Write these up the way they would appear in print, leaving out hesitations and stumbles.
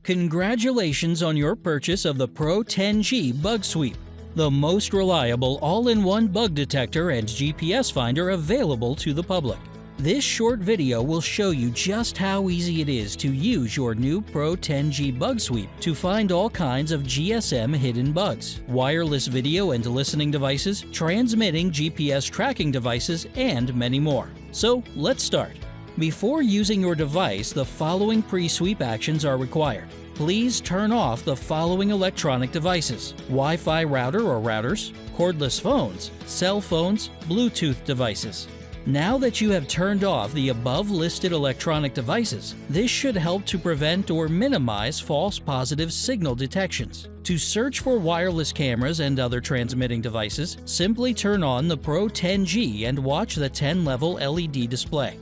Congratulations on your purchase of the Pro 10G Bug Sweep, the most reliable all-in-one bug detector and GPS finder available to the public. This short video will show you just how easy it is to use your new Pro 10G Bug Sweep to find all kinds of GSM hidden bugs, wireless video and listening devices, transmitting GPS tracking devices, and many more. So let's start. Before using your device, the following pre-sweep actions are required. Please turn off the following electronic devices: Wi-Fi router or routers, cordless phones, cell phones, Bluetooth devices. Now that you have turned off the above listed electronic devices, this should help to prevent or minimize false positive signal detections. To search for wireless cameras and other transmitting devices, simply turn on the Pro 10G and watch the 10-level LED display.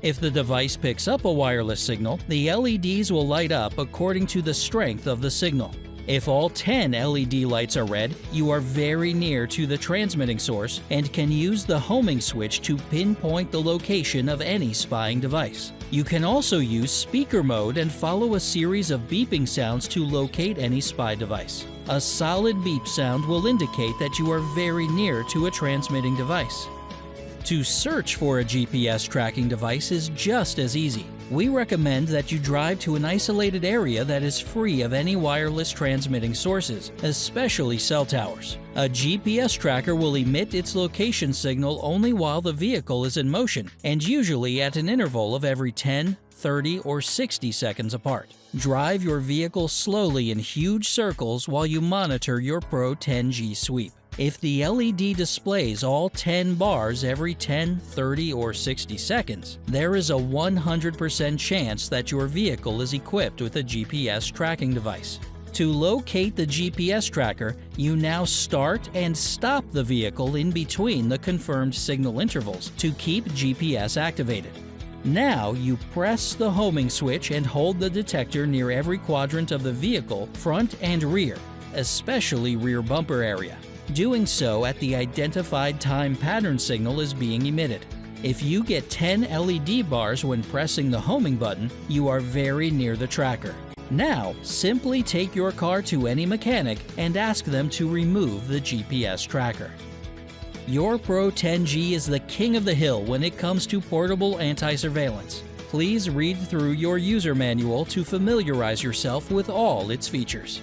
If the device picks up a wireless signal, the LEDs will light up according to the strength of the signal. If all 10 LED lights are red, you are very near to the transmitting source and can use the homing switch to pinpoint the location of any spying device. You can also use speaker mode and follow a series of beeping sounds to locate any spy device. A solid beep sound will indicate that you are very near to a transmitting device. To search for a GPS tracking device is just as easy. We recommend that you drive to an isolated area that is free of any wireless transmitting sources, especially cell towers. A GPS tracker will emit its location signal only while the vehicle is in motion, and usually at an interval of every 10, 30, or 60 seconds apart. Drive your vehicle slowly in huge circles while you monitor your Pro 10G sweep. If the LED displays all 10 bars every 10, 30, or 60 seconds, there is a 100% chance that your vehicle is equipped with a GPS tracking device. To locate the GPS tracker, you now start and stop the vehicle in between the confirmed signal intervals to keep GPS activated. Now you press the homing switch and hold the detector near every quadrant of the vehicle, front and rear, especially rear bumper area. Doing so at the identified time pattern signal is being emitted. If you get 10 LED bars when pressing the homing button, you are very near the tracker. Now, simply take your car to any mechanic and ask them to remove the GPS tracker. Your Pro 10G is the king of the hill when it comes to portable anti-surveillance. Please read through your user manual to familiarize yourself with all its features.